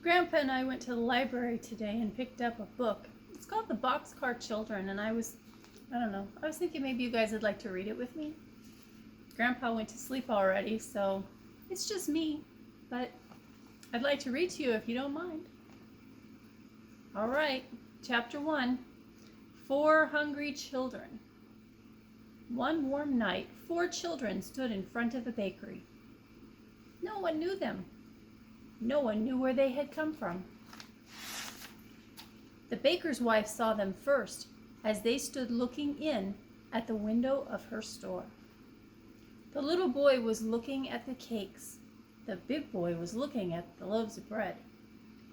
Grandpa and I went to the library today and picked up a book. It's called The Boxcar Children, and I was thinking maybe you guys would like to read it with me. Grandpa went to sleep already, so it's just me, but I'd like to read to you if you don't mind. All right, Chapter 1, 4 Hungry Children. One warm night, 4 children stood in front of a bakery. No one knew them. No one knew where they had come from. The baker's wife saw them first as they stood looking in at the window of her store. The little boy was looking at the cakes. The big boy was looking at the loaves of bread.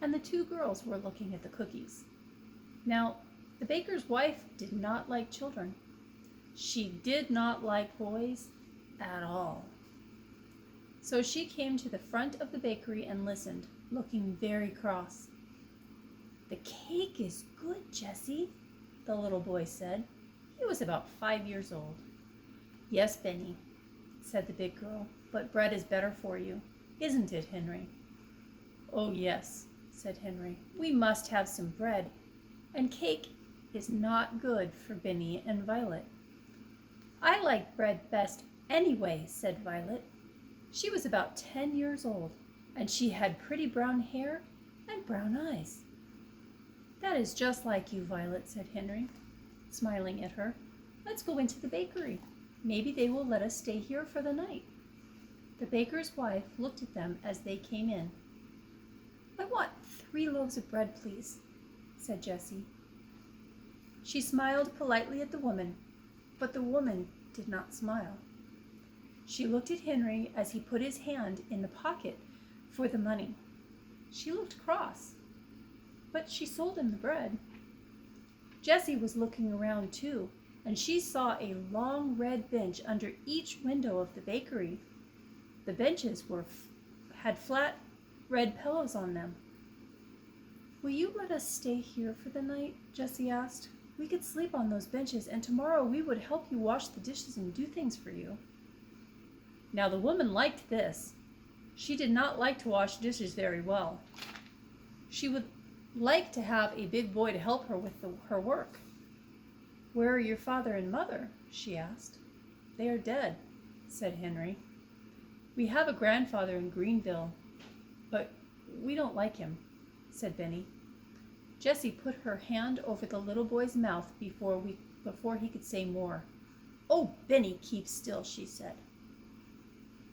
And the 2 girls were looking at the cookies. Now, the baker's wife did not like children. She did not like boys at all. So she came to the front of the bakery and listened, looking very cross. "The cake is good, Jessie," the little boy said. He was about 5 years old. "Yes, Benny," said the big girl, "but bread is better for you. Isn't it, Henry?" "Oh, yes," said Henry. "We must have some bread, and cake is not good for Benny and Violet." "I like bread best anyway," said Violet. She was about 10 years old, and she had pretty brown hair and brown eyes. "That is just like you, Violet," said Henry, smiling at her. "Let's go into the bakery. Maybe they will let us stay here for the night." The baker's wife looked at them as they came in. "I want 3 loaves of bread, please," said Jessie. She smiled politely at the woman, but the woman did not smile. She looked at Henry as he put his hand in the pocket for the money. She looked cross, but she sold him the bread. Jessie was looking around too, and she saw a long red bench under each window of the bakery. The benches had flat red pillows on them. "Will you let us stay here for the night?" Jessie asked. "We could sleep on those benches, and tomorrow we would help you wash the dishes and do things for you." Now the woman liked this. She did not like to wash dishes very well. She would like to have a big boy to help her with her work. "Where are your father and mother?" she asked. "They are dead," said Henry. "We have a grandfather in Greenville, but we don't like him," said Benny. Jessie put her hand over the little boy's mouth before he could say more. "Oh, Benny, keep still," she said.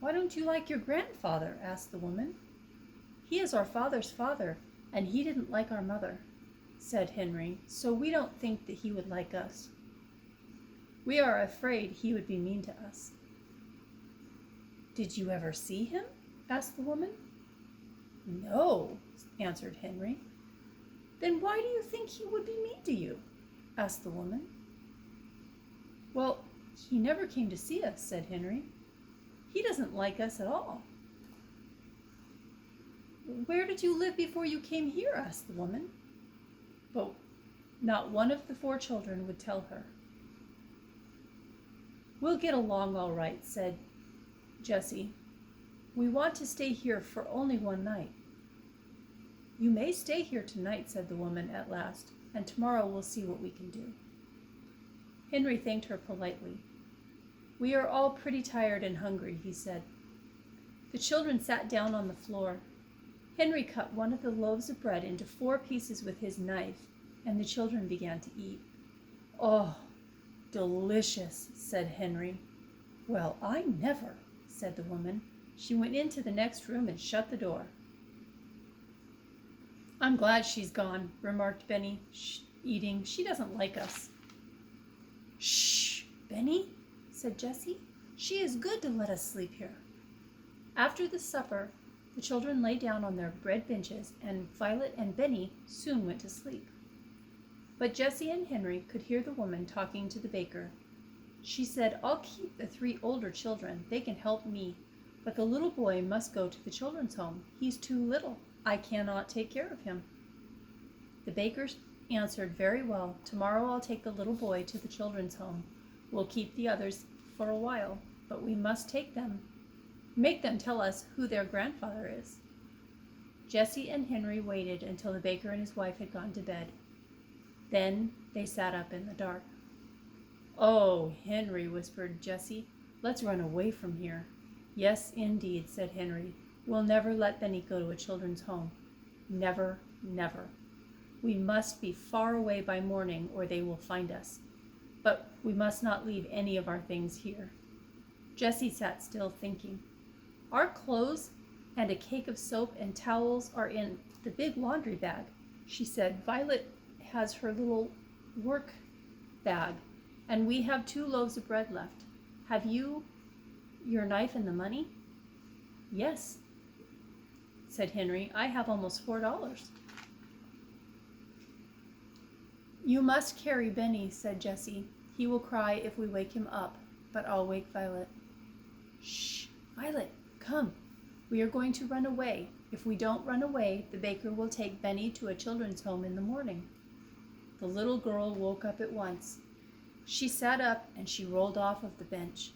"Why don't you like your grandfather?" asked the woman. "He is our father's father, and he didn't like our mother," said Henry, "so we don't think that he would like us. We are afraid he would be mean to us." "Did you ever see him?" asked the woman. "No," answered Henry. "Then why do you think he would be mean to you?" asked the woman. "Well, he never came to see us," said Henry. "He doesn't like us at all." "Where did you live before you came here?" asked the woman. But not one of the 4 children would tell her. "We'll get along all right," said Jessie. "We want to stay here for only one night." "You may stay here tonight," said the woman at last, "and tomorrow we'll see what we can do." Henry thanked her politely. "We are all pretty tired and hungry," he said. The children sat down on the floor. Henry cut one of the loaves of bread into 4 pieces with his knife, and the children began to eat. "Oh, delicious," said Henry. "Well, I never," said the woman. She went into the next room and shut the door. "I'm glad she's gone," remarked Benny, eating. "She doesn't like us." "Shh, Benny," said Jessie. "She is good to let us sleep here." After the supper, the children lay down on their bread benches, and Violet and Benny soon went to sleep. But Jessie and Henry could hear the woman talking to the baker. She said, "I'll keep the 3 older children. They can help me. But the little boy must go to the children's home. He's too little. I cannot take care of him." The baker answered, "Very well. Tomorrow I'll take the little boy to the children's home. We'll keep the others for a while, but we must make them tell us who their grandfather is." Jessie and Henry waited until the baker and his wife had gone to bed. Then they sat up in the dark. "Oh, Henry," whispered Jessie, "let's run away from here." "Yes, indeed," said Henry. "We'll never let Benny go to a children's home. Never, never. We must be far away by morning or they will find us. But we must not leave any of our things here." Jessie sat still thinking. "Our clothes and a cake of soap and towels are in the big laundry bag," she said. "Violet has her little work bag, and we have 2 loaves of bread left. Have you your knife and the money?" "Yes," said Henry. "I have almost $4. "You must carry Benny," said Jessie. "He will cry if we wake him up, but I'll wake Violet." "Shh, Violet, come. We are going to run away. If we don't run away, the baker will take Benny to a children's home in the morning." The little girl woke up at once. She sat up and she rolled off of the bench.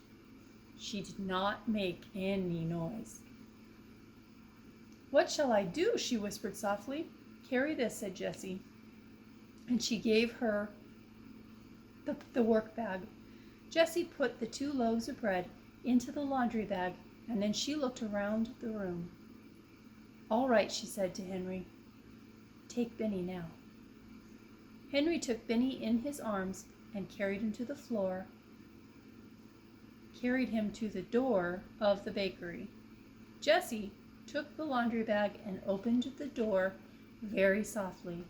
She did not make any noise. "What shall I do?" she whispered softly. "Carry this," said Jessie. And she gave her the work bag. Jessie put the 2 loaves of bread into the laundry bag, and then she looked around the room. "All right," she said to Henry. "Take Benny now." Henry took Benny in his arms and carried him to the door of the bakery. Jessie took the laundry bag and opened the door very softly.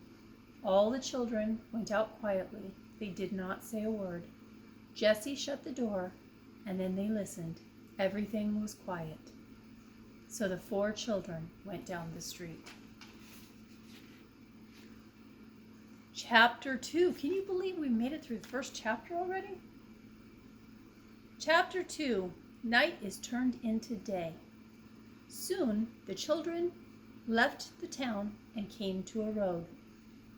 All the children went out quietly. They did not say a word. Jessie shut the door, and then they listened. Everything was quiet. So the 4 children went down the street. Chapter 2. Can you believe we made it through the first chapter already? Chapter 2. Night is turned into day. Soon the children left the town and came to a road.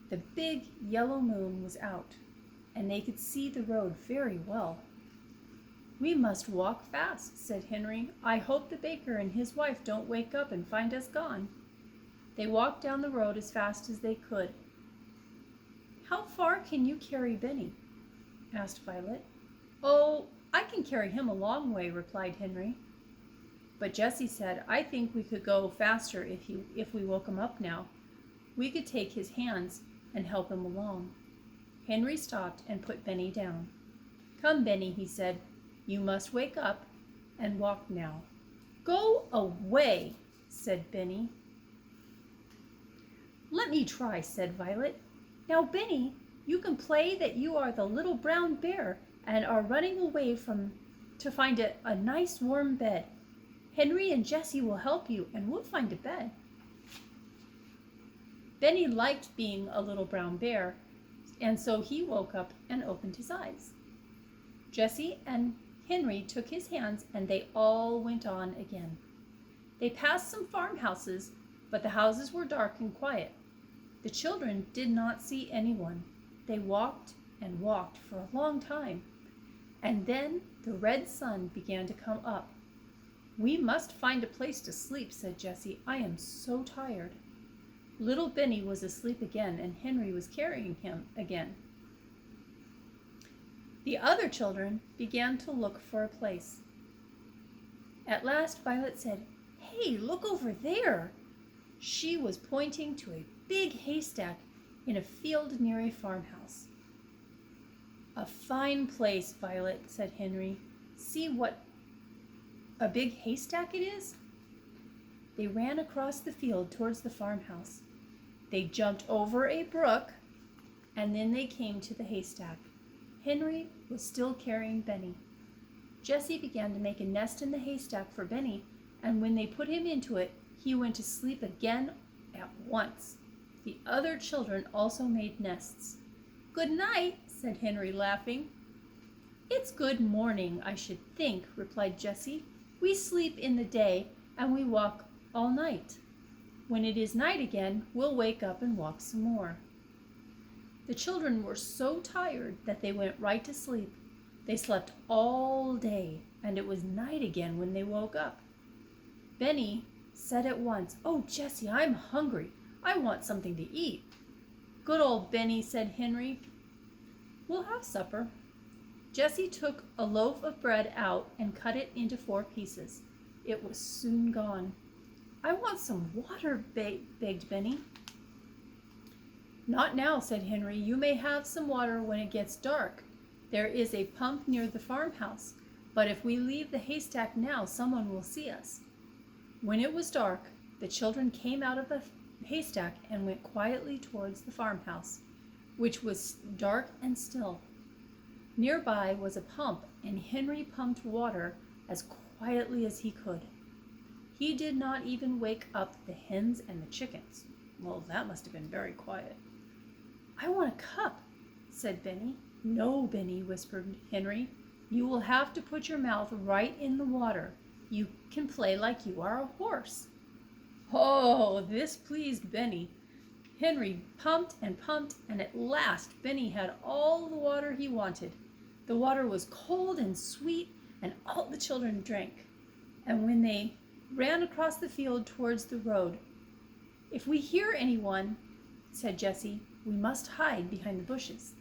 The big yellow moon was out, and they could see the road very well. "We must walk fast," said Henry. "I hope the baker and his wife don't wake up and find us gone." They walked down the road as fast as they could. "How far can you carry Benny?" asked Violet. "Oh, I can carry him a long way," replied Henry. But Jessie said, "I think we could go faster if we woke him up now. We could take his hands and help him along." Henry stopped and put Benny down. "Come, Benny," he said. "You must wake up and walk now." "Go away," said Benny. "Let me try," said Violet. "Now, Benny, you can play that you are the little brown bear and are running away to find a nice warm bed. Henry and Jessie will help you, and we'll find a bed." Benny liked being a little brown bear, and so he woke up and opened his eyes. Jessie and Henry took his hands, and they all went on again. They passed some farmhouses, but the houses were dark and quiet. The children did not see anyone. They walked and walked for a long time, and then the red sun began to come up. "We must find a place to sleep," said Jessie. "I am so tired." Little Benny was asleep again, and Henry was carrying him again. The other children began to look for a place. At last Violet said, "Hey, look over there." She was pointing to a big haystack in a field near a farmhouse. "A fine place, Violet," said Henry. "See what a big haystack it is." They ran across the field towards the farmhouse. They jumped over a brook, and then they came to the haystack. Henry was still carrying Benny. Jessie began to make a nest in the haystack for Benny, and when they put him into it, he went to sleep again at once. The other children also made nests. "Good night," said Henry, laughing. "It's good morning, I should think," replied Jessie. "We sleep in the day, and we walk all night. When it is night again, we'll wake up and walk some more." The children were so tired that they went right to sleep. They slept all day, and it was night again when they woke up. Benny said at once, "Oh, Jessie, I'm hungry. I want something to eat." "Good old Benny," said Henry. "We'll have supper." Jessie took a loaf of bread out and cut it into 4 pieces. It was soon gone. "I want some water," begged Benny. "Not now," said Henry. "You may have some water when it gets dark. There is a pump near the farmhouse, but if we leave the haystack now, someone will see us." When it was dark, the children came out of the haystack and went quietly towards the farmhouse, which was dark and still. Nearby was a pump, and Henry pumped water as quietly as he could. He did not even wake up the hens and the chickens. Well, that must have been very quiet. "I want a cup," said Benny. "No, Benny," whispered Henry. "You will have to put your mouth right in the water. You can play like you are a horse." Oh, this pleased Benny. Henry pumped, and at last Benny had all the water he wanted. The water was cold and sweet, and all the children drank. And when they ran across the field towards the road, "If we hear anyone," said Jessie, "we must hide behind the bushes."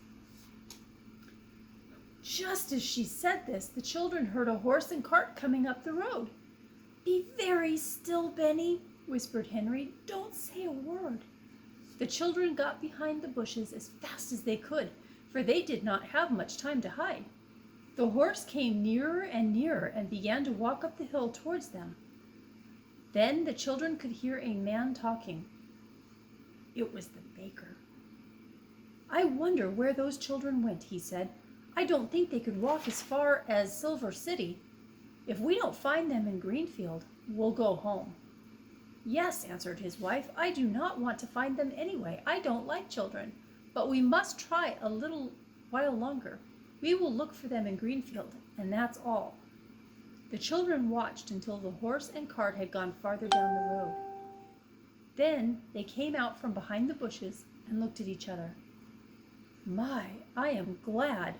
Just as she said this, the children heard a horse and cart coming up the road. "Be very still, Benny," whispered Henry. "Don't say a word." The children got behind the bushes as fast as they could, for they did not have much time to hide. The horse came nearer and nearer and began to walk up the hill towards them. Then the children could hear a man talking. It was the baker. "I wonder where those children went," he said. "I don't think they could walk as far as Silver City. If we don't find them in Greenfield, we'll go home." "Yes," answered his wife, "I do not want to find them anyway. I don't like children, but we must try a little while longer. We will look for them in Greenfield, and that's all." The children watched until the horse and cart had gone farther down the road. Then they came out from behind the bushes and looked at each other. "My, I am glad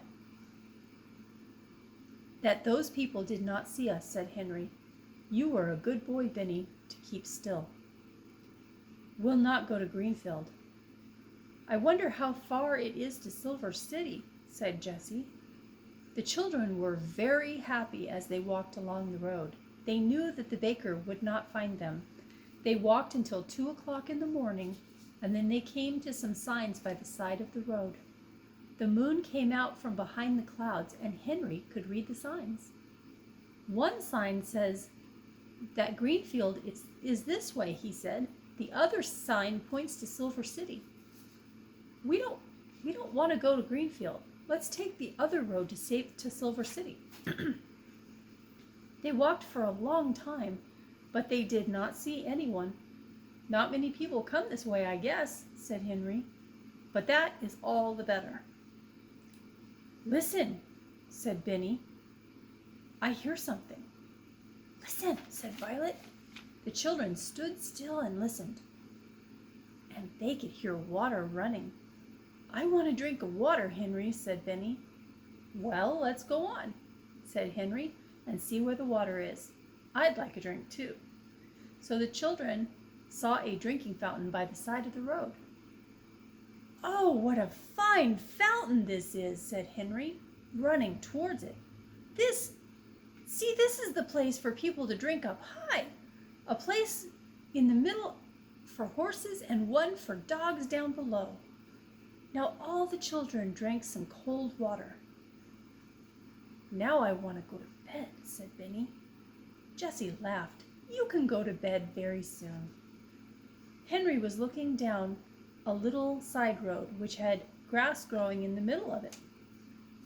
that those people did not see us," said Henry. "You were a good boy, Benny, to keep still. We'll not go to Greenfield." "I wonder how far it is to Silver City," said Jessie. The children were very happy as they walked along the road. They knew that the baker would not find them. They walked until 2 o'clock in the morning, and then they came to some signs by the side of the road. The moon came out from behind the clouds, and Henry could read the signs. One sign says that Greenfield is this way, he said. The other sign points to Silver City. We don't want to go to Greenfield. Let's take the other road to Silver City." They walked for a long time, but they did not see anyone. "Not many people come this way, I guess," said Henry. "But that is all the better." "Listen," said Benny. "I hear something." "Listen," said Violet. The children stood still and listened, and they could hear water running. "I want a drink of water, Henry," said Benny. "Well, let's go on," said Henry, "and see where the water is. I'd like a drink too." So the children saw a drinking fountain by the side of the road. "Oh, what a fine fountain this is," said Henry, running towards it. This is the place for people to drink up high. A place in the middle for horses and one for dogs down below." Now all the children drank some cold water. "Now I want to go to bed," said Benny. Jessie laughed. "You can go to bed very soon." Henry was looking down a little side road which had grass growing in the middle of it.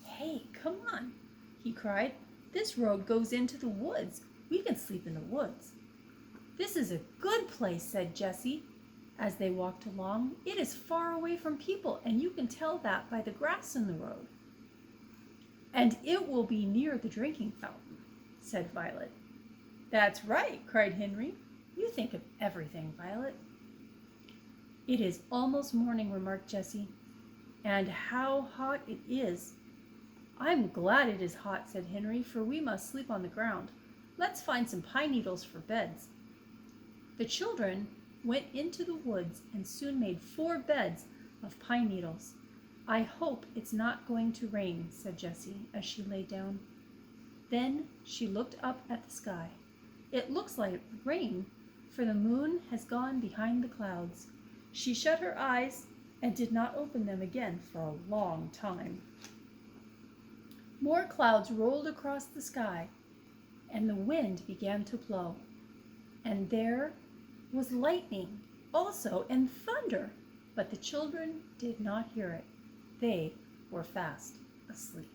"Hey, come on," he cried. "This road goes into the woods. We can sleep in the woods." "This is a good place," said Jessie as they walked along. "It is far away from people, and you can tell that by the grass in the road." "And it will be near the drinking fountain," said Violet. "That's right," cried Henry. "You think of everything, Violet." "It is almost morning," remarked Jessie. "And how hot it is." "I'm glad it is hot," said Henry, "for we must sleep on the ground. Let's find some pine needles for beds." The children went into the woods and soon made 4 beds of pine needles. "I hope it's not going to rain," said Jessie as she lay down. Then she looked up at the sky. "It looks like rain, for the moon has gone behind the clouds." She shut her eyes and did not open them again for a long time. More clouds rolled across the sky, and the wind began to blow. And there was lightning also and thunder, but the children did not hear it. They were fast asleep.